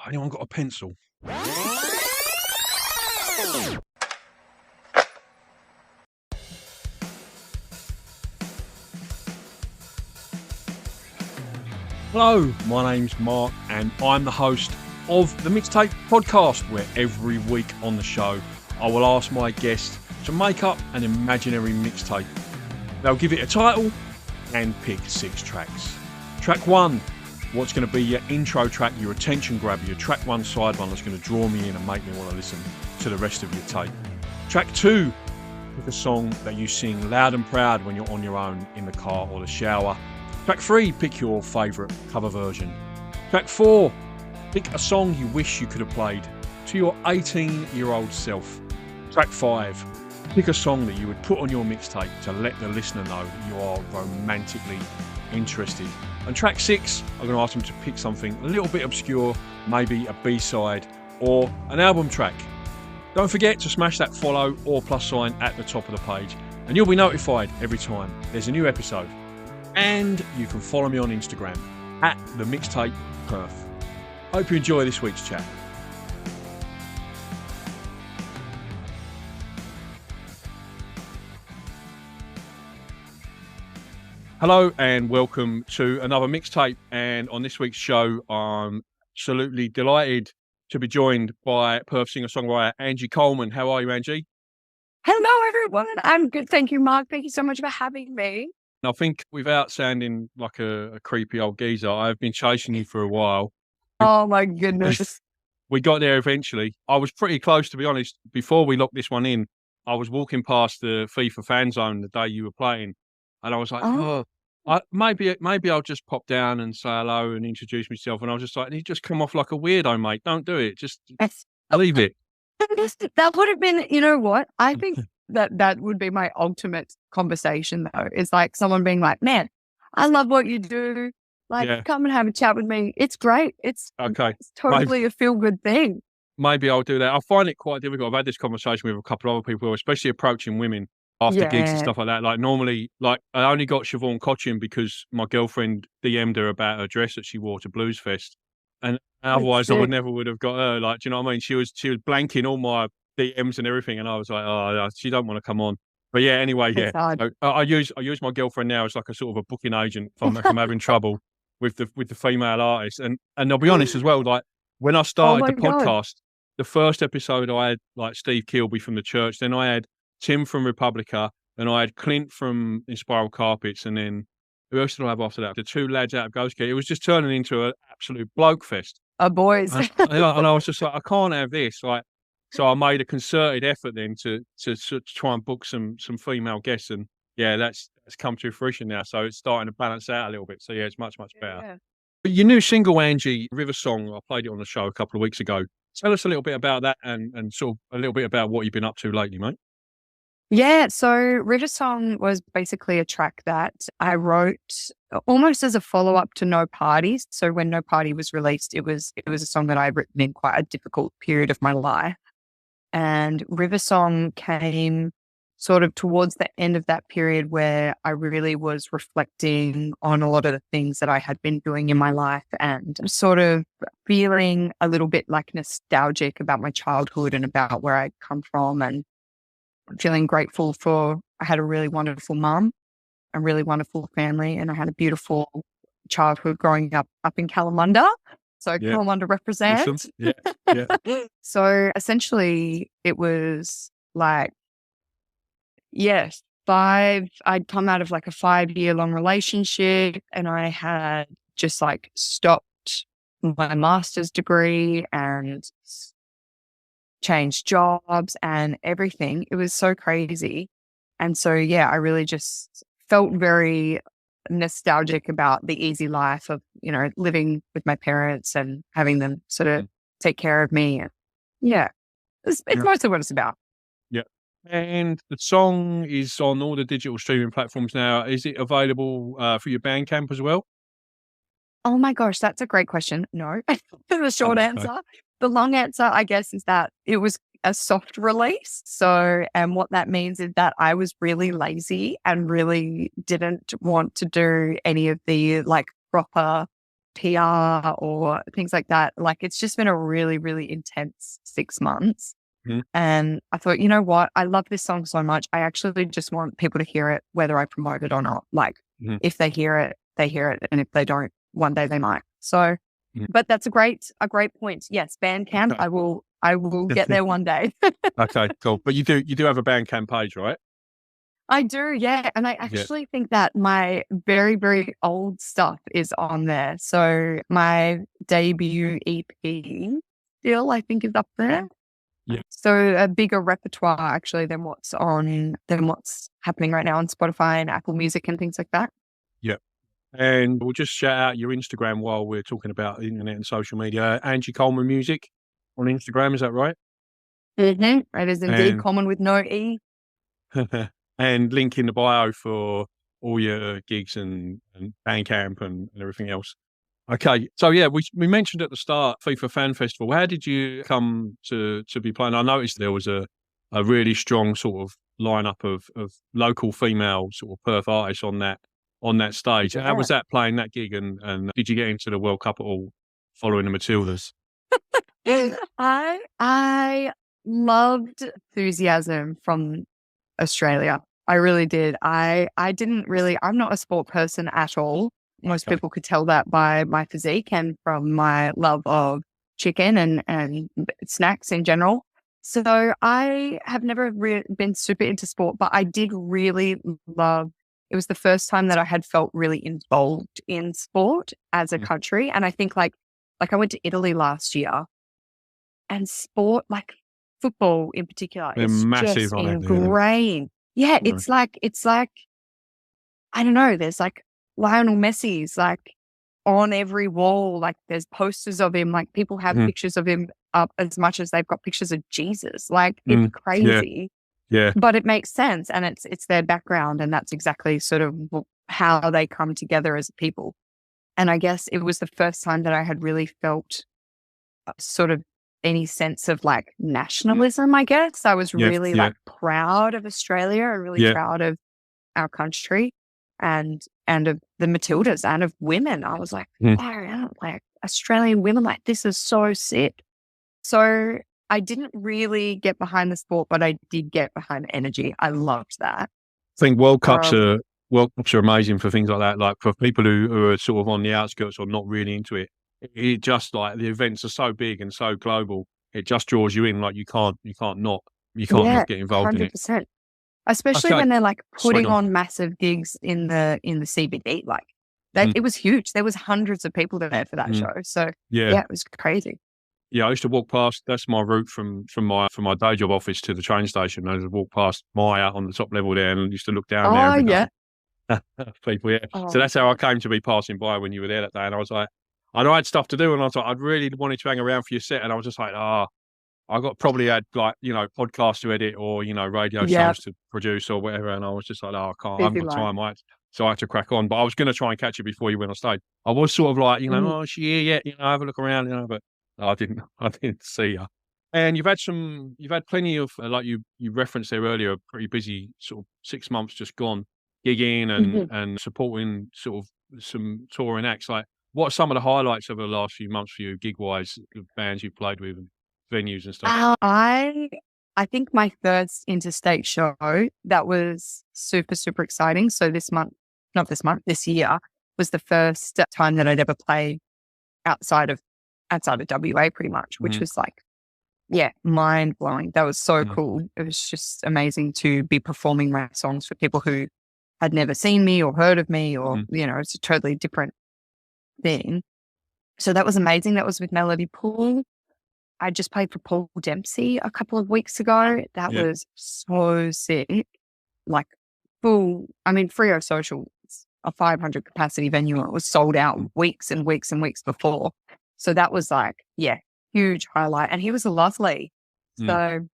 Anyone got a pencil? Hello, my name's Mark and I'm the host of the Mixtape podcast, where every week on the show I will ask my guests to make up an imaginary mixtape. They'll give it a title and pick 6 tracks. Track 1, what's going to be your intro track, your attention grabber, your track 1 side one that's going to draw me in and make me want to listen to the rest of your tape. Track 2, pick a song that you sing loud and proud when you're on your own in the car or the shower. Track 3, pick your favourite cover version. Track 4, pick a song you wish you could have played to your 18-year-old self. Track 5, pick a song that you would put on your mixtape to let the listener know that you are romantically interested. And track 6, I'm going to ask them to pick something a little bit obscure, maybe a B-side or an album track. Don't forget to smash that follow or plus sign at the top of the page, and you'll be notified every time there's a new episode. And you can follow me on Instagram at the Mixtape Perth. Hope you enjoy this week's chat. Hello and welcome to another mixtape. And on this week's show, I'm absolutely delighted to be joined by Perth singer-songwriter Angie Colman. How are you, Angie? Hello, everyone. I'm good. Thank you, Mark. Thank you so much for having me. I think without sounding like a creepy old geezer, I've been chasing you for a while. Oh, my goodness. We got there eventually. I was pretty close, to be honest. Before we locked this one in, I was walking past the FIFA fan zone the day you were playing, and I was like, maybe I'll just pop down and say hello and introduce myself. And I was just like, you just come off like a weirdo, mate. Don't do it. Just leave it. That would have been, you know what? I think that would be my ultimate conversation, though. It's like someone being like, man, I love what you do. Like, come and have a chat with me. It's great. It's totally a feel-good thing. Maybe I'll do that. I find it quite difficult. I've had this conversation with a couple of other people, especially approaching women after gigs and stuff like that. Like normally, like I only got Siobhan Cochin because my girlfriend DM'd her about her dress that she wore to Blues Fest. And otherwise I would have got her. Like, do you know what I mean? She was blanking all my DMs and everything. And I was like, oh, she don't want to come on. But yeah, anyway, yeah. So I use my girlfriend now as like a sort of a booking agent if I'm having trouble with the female artist. And I'll be honest as well, like when I started the podcast, the first episode I had like Steve Kilby from the church, then I had Tim from Republica, and I had Clint from Inspiral Carpets, and then who else did I have after that? The 2 lads out of Ghost Key. It was just turning into an absolute bloke fest. Boys. And I was just like, I can't have this. Like, so I made a concerted effort then to try and book some female guests, and yeah, that's come to fruition now. So it's starting to balance out a little bit. So yeah, it's much better. Yeah. But your new single, Angie, River Song, I played it on the show a couple of weeks ago. Tell us a little bit about that and sort of a little bit about what you've been up to lately, mate. Yeah, so River Song was basically a track that I wrote almost as a follow-up to No Parties. So when No Party was released, it was a song that I had written in quite a difficult period of my life. And River Song came sort of towards the end of that period where I really was reflecting on a lot of the things that I had been doing in my life and sort of feeling a little bit like nostalgic about my childhood and about where I'd come from, and feeling grateful I had a really wonderful mum, a really wonderful family, and I had a beautiful childhood growing up in Kalamunda. So Kalamunda represents. Yeah. So essentially it was like, I'd come out of like a 5-year long relationship, and I had just like stopped my master's degree and changed jobs and everything. It was so crazy. And so, yeah, I really just felt very nostalgic about the easy life of, living with my parents and having them sort of take care of me. And yeah, it's mostly what it's about. Yeah. And the song is on all the digital streaming platforms now. Is it available for your Bandcamp as well? Oh my gosh, that's a great question. No, the short answer. The long answer, I guess, is that it was a soft release. So, and what that means is that I was really lazy and really didn't want to do any of the like proper PR or things like that. Like, it's just been a really, really intense 6 months. Mhm. And I thought, you know what? I love this song so much. I actually just want people to hear it, whether I promote it or not. Like, Mhm. if they hear it, they hear it. And if they don't, one day they might. So, Mhm. but that's a great point. Yes, Bandcamp. Okay. I will get there one day. Okay, cool. But you do have a Bandcamp page, right? I do, yeah. And I Yeah. actually think that my very, very old stuff is on there. So my debut EP still, I think, is up there. Yeah. So a bigger repertoire actually than what's happening right now on Spotify and Apple Music and things like that. Yeah. And we'll just shout out your Instagram while we're talking about the internet and social media. Angie Colman Music on Instagram, is that right? Mm-hmm. It is indeed And Common with no E. and link in the bio for all your gigs and Bandcamp and everything else. Okay, so yeah, we mentioned at the start FIFA Fan Festival. How did you come to be playing? I noticed there was a really strong sort of lineup of local female sort of Perth artists on that stage. How was that playing that gig? And did you get into the World Cup at all following the Matildas? I loved enthusiasm from Australia. I really did. I didn't really, I'm not a sport person at all. Most Okay. people could tell that by my physique and from my love of chicken and snacks in general. So I have never been super into sport, but I did really love, it was the first time that I had felt really involved in sport as a country. And I think like I went to Italy last year, and sport, like football in particular, They're is massive just on it. ingrained. Yeah, it's like I don't know. There's like Lionel Messi's like on every wall. Like there's posters of him. Like people have pictures of him up as much as they've got pictures of Jesus. Like it's crazy. Yeah. But it makes sense, and it's their background, and that's exactly sort of how they come together as a people. And I guess it was the first time that I had really felt sort of any sense of like nationalism, I guess. I was really like proud of Australia and really proud of our country and of the Matildas and of women. I was like, far out, like Australian women, like this is so sick. So I didn't really get behind the sport, but I did get behind the energy. I loved that. I think World Cups are amazing for things like that. Like for people who are sort of on the outskirts or not really into it, it just like the events are so big and so global. It just draws you in. Like you can't not get involved in it. 100%. Especially when they're like putting on massive gigs in the CBD. Like it was huge. There was hundreds of people there for that show. So yeah, it was crazy. Yeah, I used to walk past. That's my route from my day job office to the train station. I used to walk past Maya on the top level there, and used to look down there. Oh yeah, people. Yeah, so that's how I came to be passing by when you were there that day. And I was like, I know I had stuff to do, and I was like, I'd really wanted to hang around for your set, and I was just like, I probably had like podcasts to edit or radio shows to produce or whatever, and I was just like, I can't, I haven't got time. So I had to crack on. But I was going to try and catch you before you went on stage. I was sort of like, oh, is she here yet? Have a look around, but. I didn't see her. And you've had plenty of, like you referenced there earlier, a pretty busy sort of 6 months just gone, gigging and supporting sort of some touring acts. Like, what are some of the highlights of the last few months for you, gig-wise, the bands you've played with and venues and stuff? I think my first interstate show, that was super, super exciting. So this year was the first time that I'd ever played outside of WA pretty much, which was like, mind blowing. That was so cool. It was just amazing to be performing my songs for people who had never seen me or heard of me or, it's a totally different thing. So that was amazing. That was with Melody Pool. I just played for Paul Dempsey a couple of weeks ago. That was so sick. Like Freo Social, a 500 capacity venue. It was sold out weeks and weeks and weeks before. So that was like, huge highlight. And he was lovely. So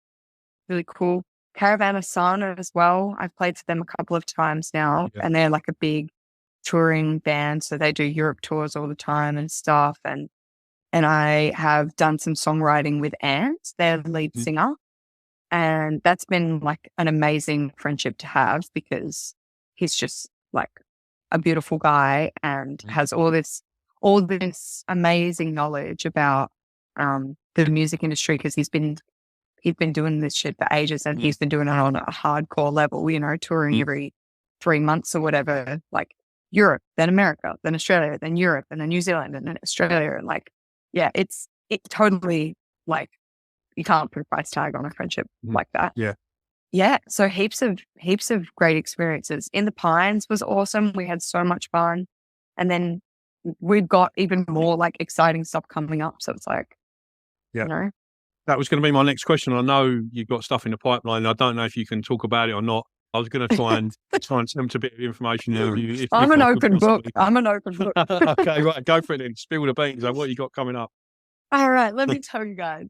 really cool. Caravan of Sun as well. I've played for them a couple of times now. And they're like a big touring band. So they do Europe tours all the time and stuff. And I have done some songwriting with Ant, their lead singer. And that's been like an amazing friendship to have because he's just like a beautiful guy and has all this all this amazing knowledge about the music industry, because he's been doing this shit for ages, and he's been doing it on a hardcore level, you know, touring every 3 months or whatever, like Europe, then America, then Australia, then Europe, and then New Zealand, and then Australia. And like, yeah, it's totally like, you can't put a price tag on a friendship like that. Yeah. Yeah. So heaps of great experiences. In the Pines was awesome. We had so much fun. And then we've got even more like exciting stuff coming up. So it's like, yeah, you know. That was going to be my next question. I know you've got stuff in the pipeline. I don't know if you can talk about it or not. I was going to try and attempt a bit of information. I'm an open book. I'm an open book. Okay, right. Go for it then. Spill the beans on what you got coming up. All right. Let me tell you guys.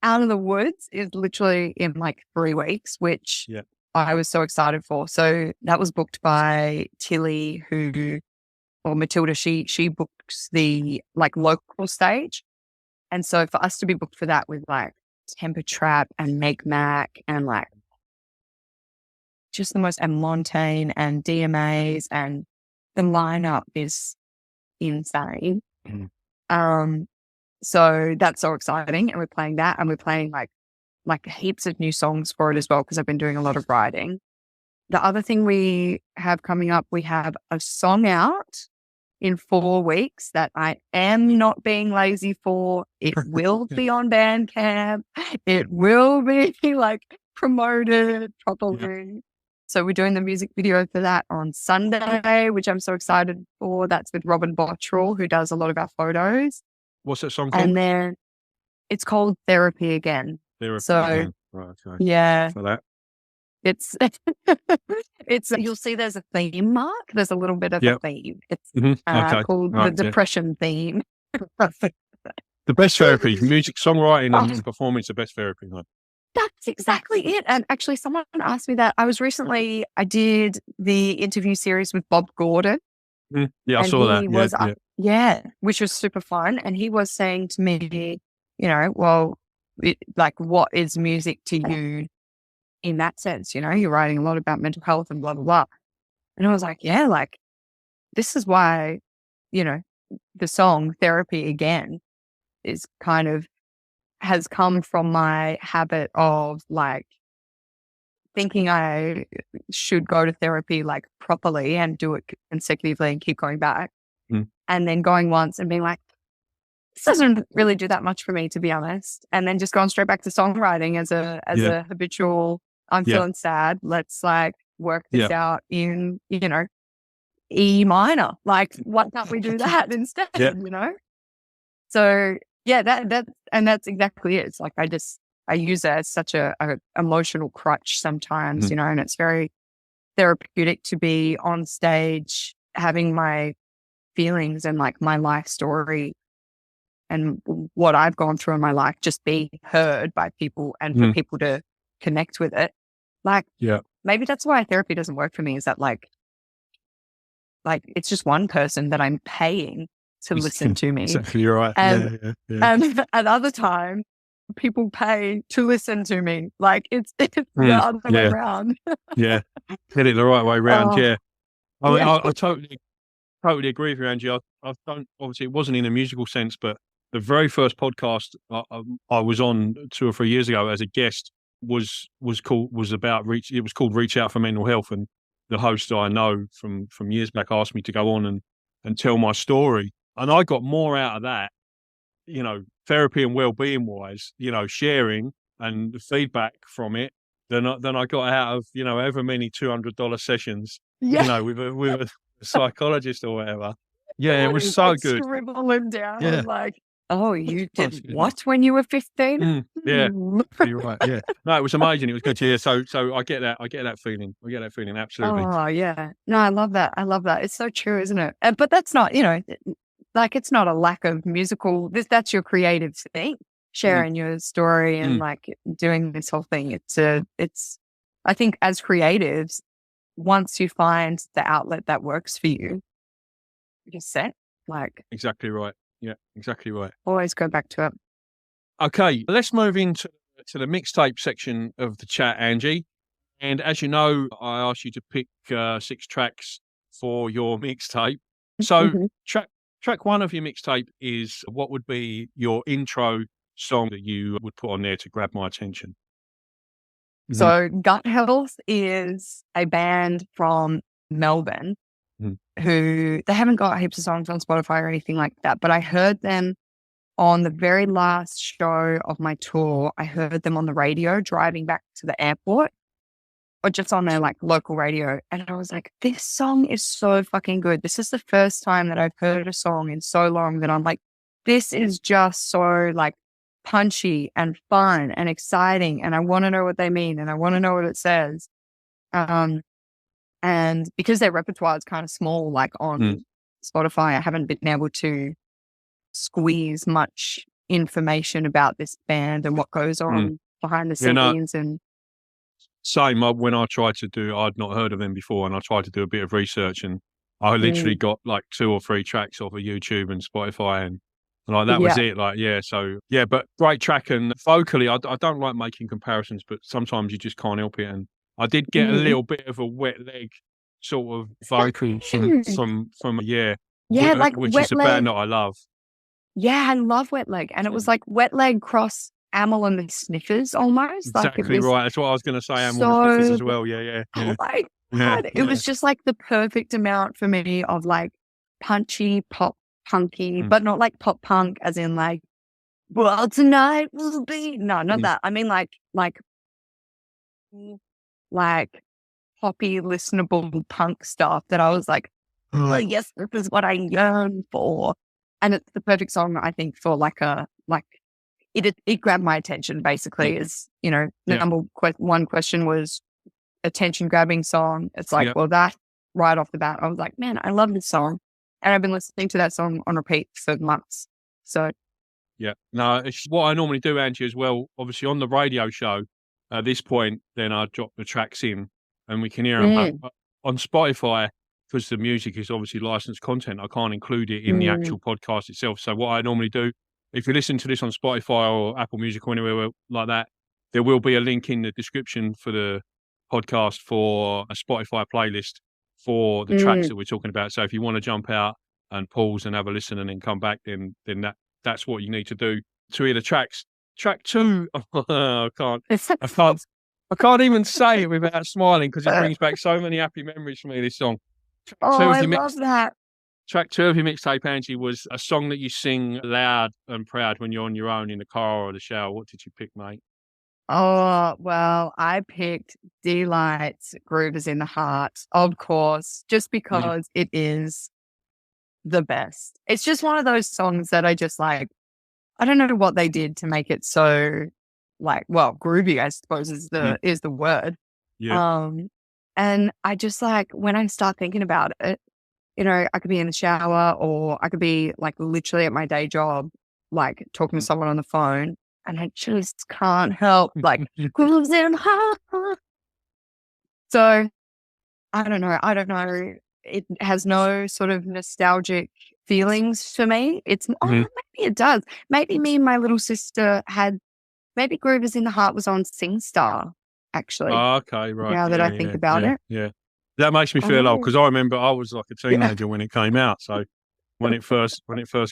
Out of the Woods is literally in like 3 weeks, which I was so excited for. So that was booked by Tilly, or Matilda, she books the like local stage. And so for us to be booked for that with like Temper Trap and Meg Mac and like just the most, and Montaigne and DMAs, and the lineup is insane. So that's so exciting. And we're playing that, and we're playing like heaps of new songs for it as well, because I've been doing a lot of writing. The other thing we have coming up, we have a song out in 4 weeks that I am not being lazy for. It will be on Bandcamp. It will be like promoted properly. So we're doing the music video for that on Sunday, which I'm so excited for. That's with Robin Bottrell, who does a lot of our photos. What's that song called? And then it's called Therapy Again. Therapy Again. Right, okay. Yeah. For that. It's you'll see there's a theme, Mark. There's a little bit of a theme. It's called the depression theme. The best therapy, music, songwriting, and performance, the best therapy. Right? That's exactly it. And actually, someone asked me that. I did the interview series with Bob Gordon. Yeah, I saw that. Which was super fun. And he was saying to me, you know, well, like, what is music to you in that sense? You know, you're writing a lot about mental health and blah, blah, blah. And I was like, yeah, like, this is why, you know, the song Therapy Again is kind of has come from my habit of like thinking I should go to therapy like properly and do it consecutively and keep going back. And then going once and being like, this doesn't really do that much for me, to be honest. And then just going straight back to songwriting as a habitual, I'm feeling sad. Let's like work this out in, you know, E minor. Like, why can't we do that instead? You know? So yeah, that's exactly it. It's like, I use it as such a emotional crutch sometimes, you know, and it's very therapeutic to be on stage having my feelings and like my life story and what I've gone through in my life just be heard by people and for people to connect with it. Like, maybe that's why therapy doesn't work for me, is that like it's just one person that I'm paying to listen to me. Exactly, you're right. And at other time, people pay to listen to me. Like it's the other way around. Hit it the right way round. I mean, I totally agree with you, Angie. I don't, obviously it wasn't in a musical sense, but the very first podcast I was on 2 or 3 years ago as a guest was called Reach Out for Mental Health, and the host I know from years back asked me to go on and tell my story, and I got more out of that, you know, therapy and well-being wise, you know, sharing and the feedback from it than I got out of, you know, however many $200 sessions, you know, with a psychologist or whatever. Yeah, it was so good. Scribble him down. Yeah. Like, oh, you did what when you were 15? You're right. Yeah, no, it was amazing. It was good to hear. So I get that feeling. Absolutely. Oh yeah, no, I love that. It's so true, isn't it? But that's not, you know, like it's not a lack of musical. That's your creative thing, sharing your story and like doing this whole thing. It's. I think as creatives, once you find the outlet that works for you, you're set. Like exactly right. Yeah, exactly right. Always go back to it. Okay, let's move into the mixtape section of the chat, Angie. And as you know, I asked you to pick 6 tracks for your mixtape. So track track one of your mixtape is what would be your intro song that you would put on there to grab my attention? So Gut Health is a band from Melbourne Mhm. who they haven't got heaps of songs on Spotify or anything like that, but I heard them on the very last show of my tour. I heard them on the radio driving back to the airport or just on their like local radio. And I was like, this song is so fucking good. This is the first time that I've heard a song in so long that I'm like, this is just so like punchy and fun and exciting. And I want to know what they mean and I want to know what it says. And because their repertoire is kind of small, like on Spotify, I haven't been able to squeeze much information about this band and what goes on behind the scenes. And same. When I tried to do, I'd not heard of them before, and I tried to do a bit of research, and I literally got like 2 or 3 tracks off of YouTube and Spotify, and like that was it. Like, so but great track. And vocally, I don't like making comparisons, but sometimes you just can't help it. And I did get a little bit of a wet leg sort of vocal from like which Wet is a Leg. band that I love. Yeah, I love Wet Leg, and it was like Wet Leg cross Amyl and the Sniffers almost. Exactly, like it was right. That's what I was going to say. Amyl and the Sniffers as well. Yeah. Oh my God. It was just like the perfect amount for me of like punchy, pop punky, but not like pop punk as in like, well, tonight will be not that. I mean like poppy, listenable punk stuff that I was like, oh yes, this is what I yearn for. And it's the perfect song, I think, for it grabbed my attention basically. Is, the number one question was attention grabbing song. It's like, well, that right off the bat, I was like, man, I love this song. And I've been listening to that song on repeat for months. So no, it's what I normally do, Angie, as well. Obviously on the radio show at this point, then I drop the tracks in and we can hear them. But on Spotify, because the music is obviously licensed content, I can't include it in the actual podcast itself. So what I normally do, if you listen to this on Spotify or Apple Music or anywhere like that, there will be a link in the description for the podcast for a Spotify playlist for the tracks that we're talking about. So if you want to jump out and pause and have a listen and then come back, then that's what you need to do to hear the tracks. Track 2, I can't even say it without smiling because it brings back so many happy memories for me, this song. I love that. Track 2 of your mixtape, Angie, was a song that you sing loud and proud when you're on your own in the car or the shower. What did you pick, mate? Oh, well, I picked D-Light's Groove is in the Heart, of course, just because it is the best. It's just one of those songs that I just like, I don't know what they did to make it so like, well, groovy, I suppose is the word. And I just like, when I start thinking about it, I could be in the shower or I could be like literally at my day job, like talking to someone on the phone, and I just can't help like grooves in heart. So I don't know. It has no sort of nostalgic feelings for me. It's maybe it does. Maybe me and my little sister maybe Groove is in the Heart was on SingStar, actually. Oh, okay, right. Now that I think about it. Yeah. That makes me feel old because I remember I was like a teenager when it came out. So when it first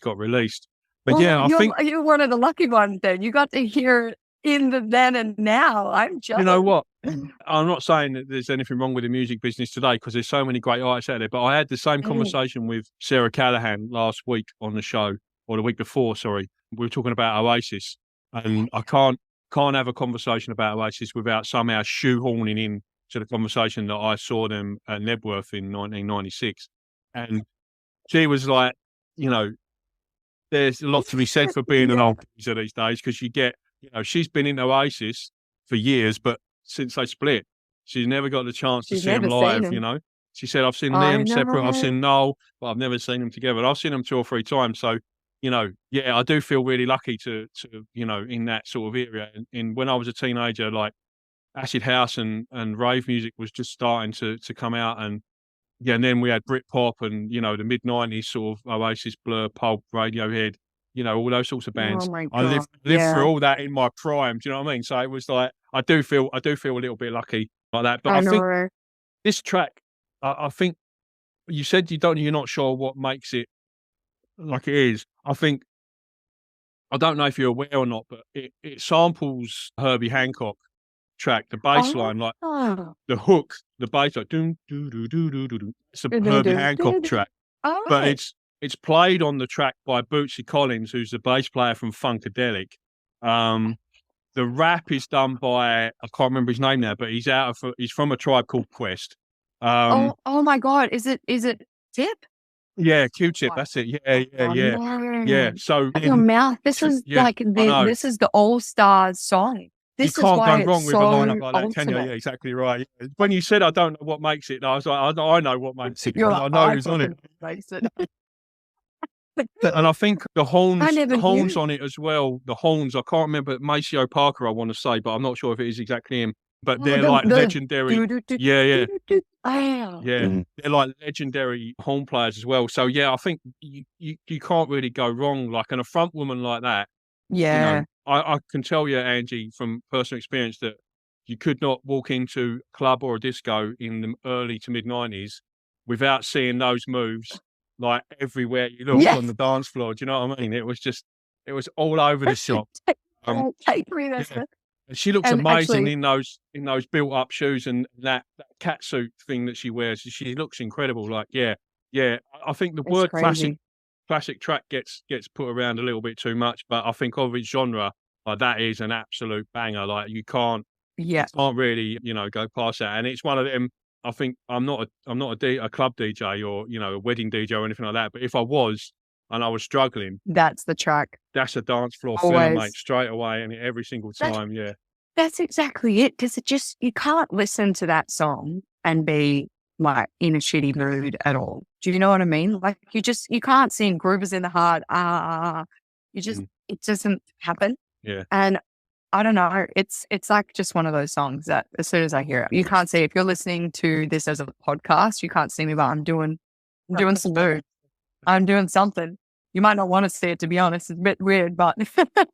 got released. But I think you're one of the lucky ones then. You got to hear in the then and now. I'm jealous. You know what? I'm not saying that there's anything wrong with the music business today because there's so many great artists out there. But I had the same conversation with Sarah Callahan last week on the show, or the week before, sorry. We were talking about Oasis. And I can't have a conversation about Oasis without somehow shoehorning in to the conversation that I saw them at Nebworth in 1996. And she was like, there's a lot to be said for being an old geezer these days because you get, she's been in Oasis for years, but since they split, she's never got the chance to see them live, She said, I've seen Liam separate, I've seen Noel, but I've never seen them together. I've seen them 2 or 3 times. So, I do feel really lucky to in that sort of area. And when I was a teenager, like acid house and rave music was just starting to come out. And then we had Britpop and, the mid-90s sort of Oasis, Blur, Pulp, Radiohead, all those sorts of bands. Oh my God. I lived through all that in my prime. Do you know what I mean? So it was like, I do feel a little bit lucky like that. But I think this track, I think you said you're not sure what makes it like it is. I don't know if you're aware or not, but it samples Herbie Hancock track, the bass line, like Oh. the hook, the bass like doom doo doo doo doo doo doo. It's a Herbie Hancock Do-do-do, track, all but right. it's played on the track by Bootsy Collins, who's the bass player from Funkadelic. The rap is done by, I can't remember his name now, but he's from a tribe called Quest. Oh my God. Is it Tip? Yeah, Q-Tip, What? that's it. Yeah, Oh yeah. no. So Shut your mouth. This is yeah, I know. this is the all-stars song. You This is can't go why wrong it's with a lineup so like that, can you? Yeah, ultimate. exactly right. When you said I don't know what makes it, I was like, I know what makes it. You're I like, know I who's on it. fucking makes it. And I think the I horns never horns knew. on it as well. The horns, I can't remember Maceo Parker, I want to say, but I'm not sure if it is exactly him. But Oh, they're like the legendary. do do do Yeah, yeah, do do. Wow. yeah. They're like legendary horn players as well. So yeah, I think you can't really go wrong. Like, and a front woman like that, you know, Yeah. I can tell you, Angie, from personal experience, that you could not walk into a club or a disco in the early to mid '90s without seeing those moves like everywhere you looked on Yes. the dance floor. Do you know what I mean? It was all over the shop. Take me there. Yeah. And she looks And amazing actually, in those built up shoes and that cat suit thing that she wears. She looks incredible. Like, yeah, yeah. I think the it's word crazy. classic track gets put around a little bit too much, but I think of its genre, like that is an absolute banger. Like you Yeah. can't really, go past that. And it's one of them. I think I'm not a club DJ or a wedding DJ or anything like that. But if I was and I was struggling, That's the track. that's a dance floor filler, mate, Always. straight away and every single That's time. Yeah. that's exactly it. Because you can't listen to that song and be like in a shitty mood at all. Do you know what I mean? Like you can't sing Groovers in the Heart. Mm, It doesn't happen. yeah. And I don't know. It's like just one of those songs that as soon as I hear it, you can't see if you're listening to this as a podcast, you can't see me, but I'm doing some mood. I'm doing something. You might not want to see it, to be honest. It's a bit weird, but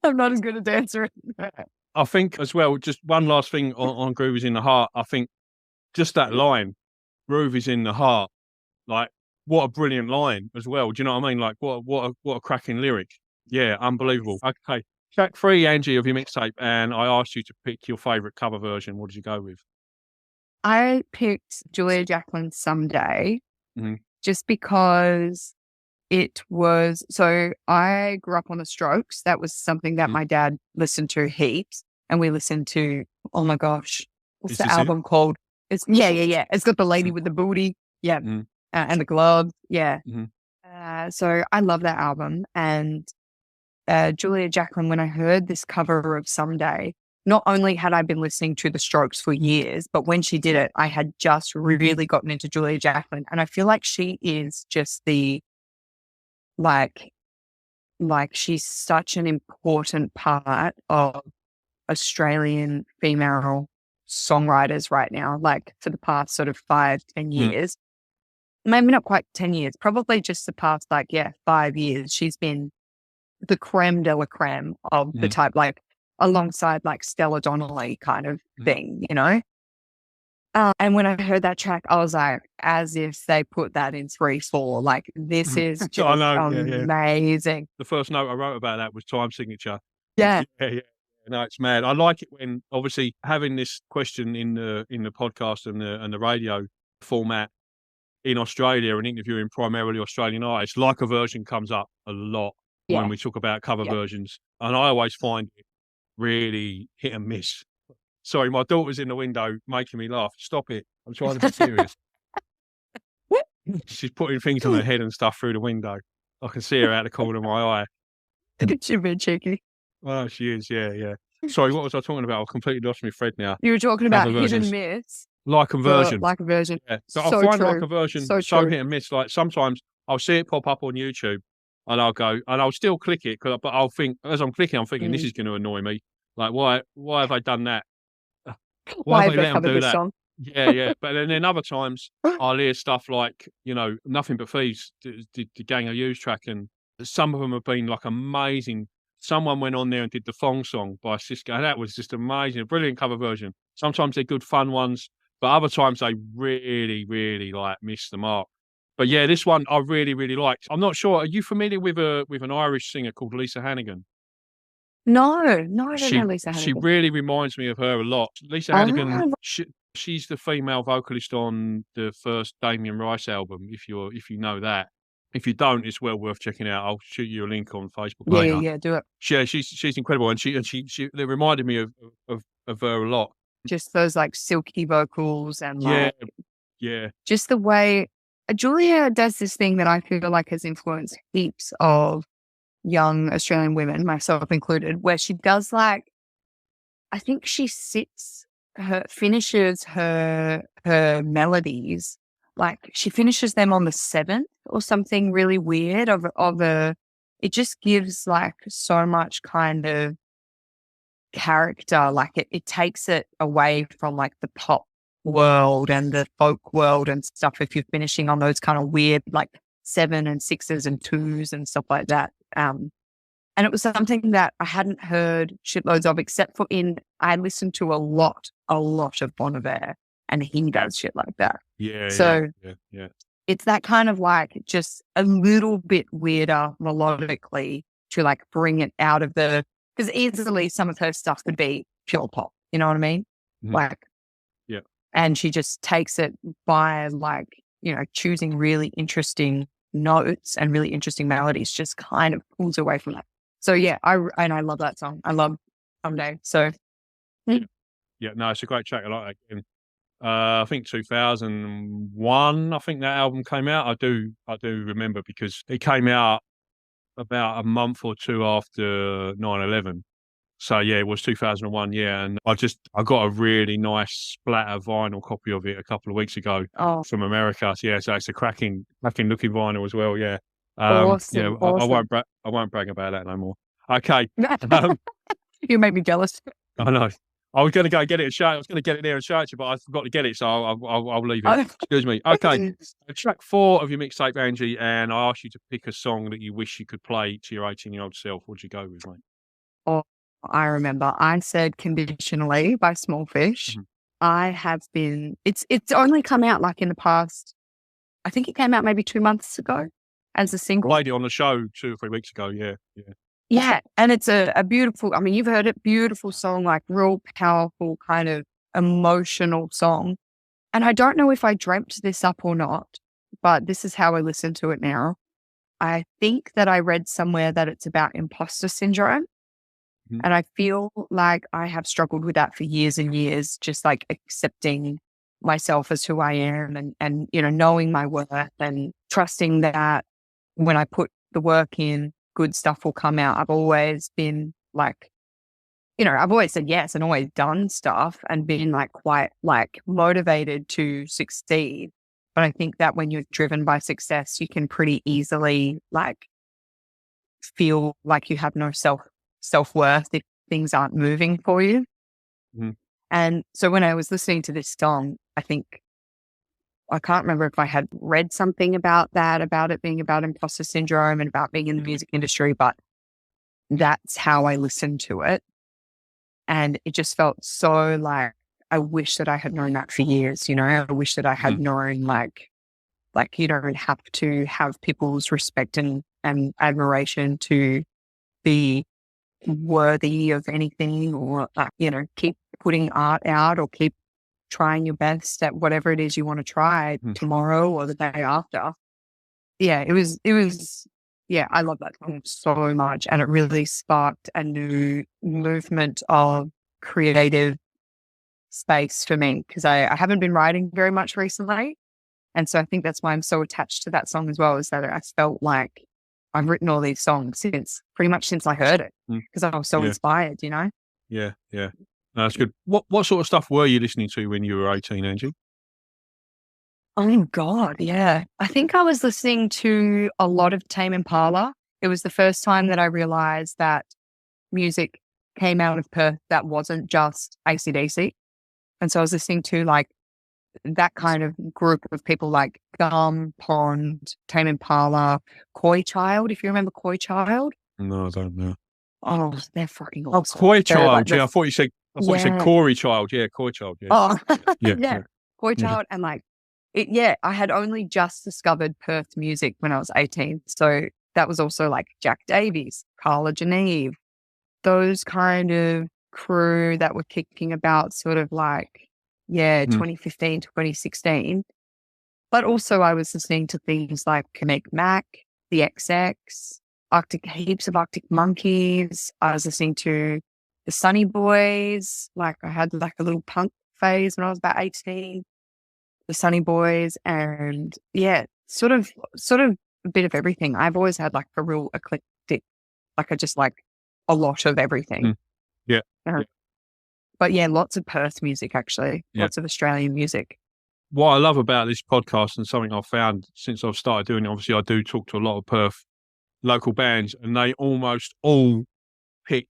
I'm not as good a dancer. I think as well, just one last thing on Groove is in the Heart. I think just that line, Groove is in the Heart, like, what a brilliant line as well. Do you know what I mean? Like, what a cracking lyric. Yeah, unbelievable. Okay. Track 3, Angie, of your mixtape, and I asked you to pick your favourite cover version. What did you go with? I picked Julia Jacklin's Someday Mhm. just because it was so I grew up on the Strokes. That was something that Mhm. my dad listened to heaps. And we listened to, oh my gosh, what's Is the this it? album called? Yeah. It's got the lady Mhm. with the booty. Yeah. Mhm. And the gloves. Yeah. Mhm. So I love that album. And Julia Jacklin, when I heard this cover of Someday, not only had I been listening to the Strokes for years, but when she did it, I had just really gotten into Julia Jacklin. And I feel like she is just the, like, she's such an important part of Australian female songwriters right now, like for the past sort of 5-10 Mhm. years. Maybe not quite 10 years, probably just the past, 5 years. She's been the creme de la creme of the Mhm. type, like alongside like Stella Donnelly kind of Mhm. thing, you know? And when I heard that track, I was like, as if they put that in 3/4. Like, this Mhm. is I just know. Yeah, yeah. amazing. The first note I wrote about that was time signature. Yeah. Yeah, yeah. No, it's mad. I like it when, obviously, having this question in the podcast and the radio format in Australia and interviewing primarily Australian artists, like a version comes up a lot when Yeah. we talk about cover Yeah. versions, and I always find it really hit and miss. Sorry, my daughter's in the window making me laugh. Stop it. I'm trying to be serious. She's putting things on her head and stuff through the window. I can see her out the corner of my eye. She's a bit cheeky. Oh, she is. Yeah, yeah. Sorry, what was I talking about? I completely lost my thread now. You were talking about Cover hit and versions. miss Like for conversion. like a version. Yeah. So I So find like true. a version So so true. hit and miss. Like, sometimes I'll see it pop up on YouTube and I'll go and I'll still click it, but I'll think, as I'm clicking, I'm thinking, this Mm. is going to annoy me. Like, why have they done that? Why Why have have they they let them covered do this that? song? Yeah, yeah. But then other times I'll hear stuff like, Nothing But Thieves, the Gang of You's track, and some of them have been like amazing. Someone went on there and did the Thong Song by Cisco, and that was just amazing. A brilliant cover version. Sometimes they're good fun ones, but other times they really, really like miss the mark. But yeah, this one I really, really liked. I'm not sure. Are you familiar with an Irish singer called Lisa Hannigan? No, I don't She know Lisa she Hannigan. really reminds me of her a lot. Lisa Hannigan, Oh, she's the female vocalist on the first Damien Rice album. If you know that, if you don't, it's well worth checking out. I'll shoot you a link on Facebook later. yeah, do it. Yeah, she's incredible, and she they reminded me of her a lot. Just those like silky vocals and Yeah, like yeah, just the way Julia does this thing that I feel like has influenced heaps of young Australian women, myself included, where she does like, I think she finishes her melodies, like she finishes them on the seventh or something really weird it just gives like so much kind of character. Like it takes it away from like the pop world and the folk world and stuff if you're finishing on those kind of weird like 7 and 6s and 2s and stuff like that. And it was something that I hadn't heard shitloads of, except for I listened to a lot of Bon Iver, and he does shit like that. yeah. So yeah. it's that kind of like just a little bit weirder melodically to like bring it out of because easily some of her stuff could be pure pop. You know what I mean? Mhm. Like, yeah. And she just takes it by like, choosing really interesting notes and really interesting melodies, just kind of pulls away from that. So yeah, I love that song. I love Someday. So Yeah, no, it's a great track. I like that. I think 2001. I think that album came out. I do remember because it came out about a month or two after 9/11. So yeah, it was 2001. Yeah, and I got a really nice splatter vinyl copy of it a couple of weeks ago from America. So, yeah, so it's a cracking looking vinyl as well. Yeah. awesome. I won't brag about that no more. Okay. You make me jealous. I know. I was going to go get it and show it. I was going to get it there and show it to you, but I forgot to get it, so I'll leave it. Excuse me. Okay. Track 4 of your mixtape, Angie, and I asked you to pick a song that you wish you could play to your 18-year-old self. What'd you go with, mate? Oh, I remember. I said Conditionally by Small Fish. Mm-hmm. It's only come out like in the past, I think it came out maybe 2 months ago as a single. I played it on the show 2 or 3 weeks ago. Yeah. Yeah, and it's a beautiful, I mean, you've heard it, beautiful song, like real powerful kind of emotional song. And I don't know if I dreamt this up or not, but this is how I listen to it now. I think that I read somewhere that it's about imposter syndrome. Mm-hmm. And I feel like I have struggled with that for years and years, just like accepting myself as who I am and knowing my worth and trusting that when I put the work in, good stuff will come out. I've always been like, I've always said yes and always done stuff and been like quite like motivated to succeed. But I think that when you're driven by success, you can pretty easily like feel like you have no self-worth if things aren't moving for you. Mm-hmm. And so when I was listening to this song, I can't remember if I had read something about it being about imposter syndrome and about being in the music industry, but that's how I listened to it. And it just felt so like, I wish that I had known that for years, I wish that I had known like you don't have to have people's respect and admiration to be worthy of anything or, keep putting art out or keep trying your best at whatever it is you want to try tomorrow or the day after. Yeah, it was, I love that song so much. And it really sparked a new movement of creative space for me because I haven't been writing very much recently. And so I think that's why I'm so attached to that song as well, is that I felt like I've written all these songs pretty much since I heard it because I was so inspired, Yeah. No, that's good. What sort of stuff were you listening to when you were 18, Angie? Oh, God, yeah. I think I was listening to a lot of Tame Impala. It was the first time that I realized that music came out of Perth that wasn't just AC/DC. And so I was listening to like that kind of group of people like Gum, Pond, Tame Impala, Koi Child, if you remember Koi Child. No, I don't know. Oh, they're fucking awesome. Oh, Koi Child, I thought you said Corey Child. Yeah, Koi Child. Yeah. Oh, yeah. Koi Child and like I had only just discovered Perth music when I was 18. So that was also like Jack Davies, Carla Geneve, those kind of crew that were kicking about sort of like, 2015, 2016. But also I was listening to things like Connect Mac, the XX, heaps of Arctic Monkeys. I was listening to the Sunny Boys. Like I had like a little punk phase when I was about 18. The Sunny Boys, and sort of a bit of everything. I've always had like a real eclectic, like I just like a lot of everything. Yeah. But lots of Perth music actually, lots of Australian music. What I love about this podcast and something I've found since I've started doing it, obviously I do talk to a lot of Perth local bands, and they almost all pick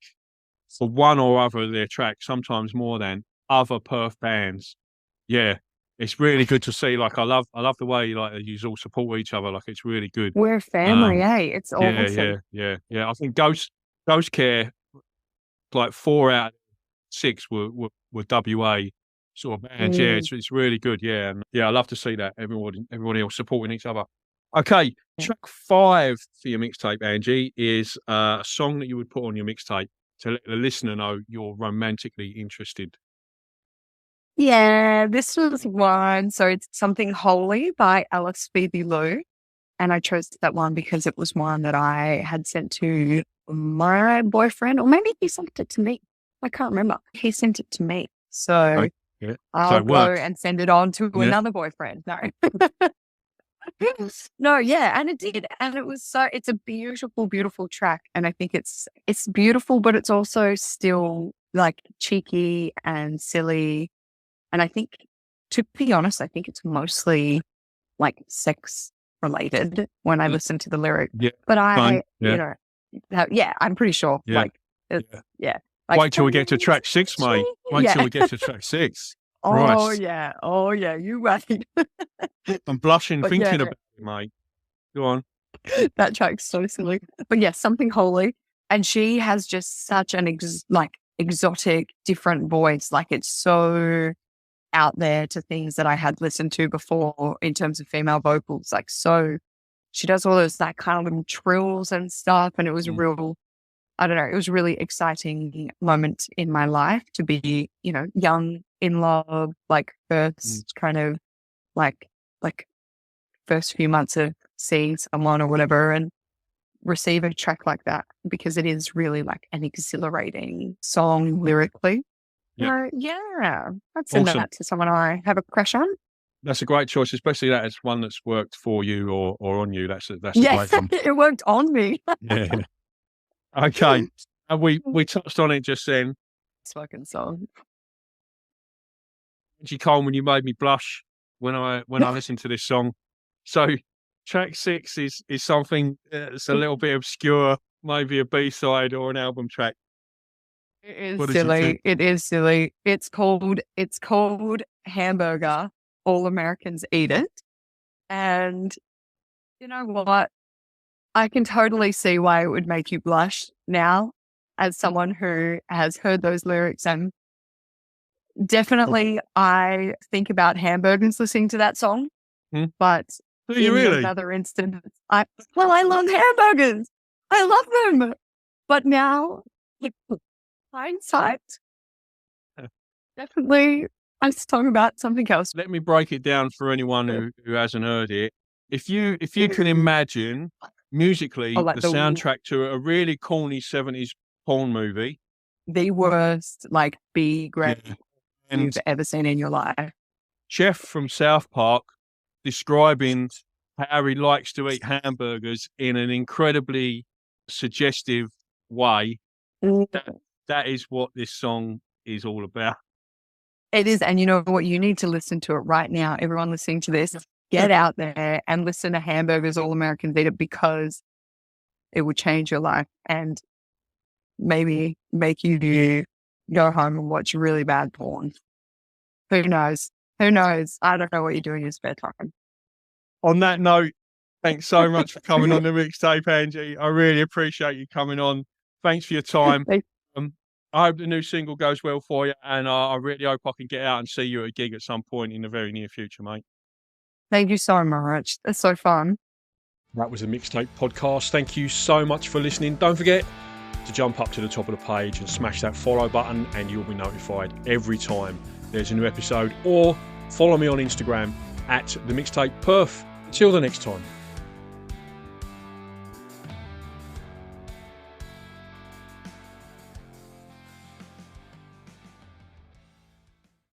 for one or other of their tracks, sometimes more than other Perth bands. Yeah. It's really good to see. Like I love the way like you all support each other. Like it's really good. We're a family, It's awesome. Yeah. I think Ghost Care, like 4 out of 6 were WA sort of bands. Yeah, it's really good. Yeah, and I love to see that everybody else supporting each other. Okay, track 5 for your mixtape, Angie, is a song that you would put on your mixtape to let the listener know you're romantically interested. Yeah, this was one. So it's Something Holy by Alice Phoebe Lou. And I chose that one because it was one that I had sent to my boyfriend, or maybe he sent it to me. I can't remember. He sent it to me. So I'll go and send it on to another boyfriend. No. No, and it did. And it was it's a beautiful, beautiful track. And I think it's beautiful, but it's also still like cheeky and silly. And I think, to be honest, I think it's mostly like sex related when I listen to the lyric. Yeah. But I'm pretty sure. Yeah. Like, Like, wait till we get to track 6, mate. Wait till we get to track 6. Oh, yeah. Oh, yeah. You're right. I'm blushing thinking about it, mate. Go on. That track's so silly. But Something Holy. And she has just such an exotic, different voice. Like it's so out there to things that I had listened to before in terms of female vocals. Like, so she does all those like kind of little trills and stuff. And it was real, I don't know, it was a really exciting moment in my life to be, young, in love, like first kind of like first few months of seeing someone or whatever, and receive a track like that, because it is really like an exhilarating song lyrically. Yeah. I'd send that to someone I have a crush on. That's a great choice, especially that it's one that's worked for you or on you. That's a great one. It worked on me. Yeah. Okay. And we touched on it just then. It's fucking song. Angie Colman, you made me blush when I listened to this song. So track 6 is something that's a little bit obscure, maybe a B-side or an album track. It is silly. It is silly. It's called Hamburger. All Americans Eat It. And you know what? I can totally see why it would make you blush now, as someone who has heard those lyrics. And definitely I think about hamburgers listening to that song. But do you really? Another instance, I love hamburgers. I love them. But now, hindsight, definitely I'm talking about something else. Let me break it down for anyone who hasn't heard it. If you can imagine musically the soundtrack to a really corny 70s porn movie. The worst, like B-grade you've ever seen in your life. Jeff from South Park describing how he likes to eat hamburgers in an incredibly suggestive way. That is what this song is all about. It is. And you know what? You need to listen to it right now. Everyone listening to this, get out there and listen to Hamburgers All Americans Eat It, because it will change your life and maybe make you go home and watch really bad porn. Who knows? Who knows? I don't know what you do in your spare time. On that note, thanks so much for coming on the mixtape, Angie. I really appreciate you coming on. Thanks for your time. I hope the new single goes well for you, and I really hope I can get out and see you at a gig at some point in the very near future, mate. Thank you so much. It's so fun. That was a Mixtape podcast. Thank you so much for listening. Don't forget to jump up to the top of the page and smash that follow button, and you'll be notified every time there's a new episode. Or follow me on Instagram at the Mixtape Perf. Till the next time.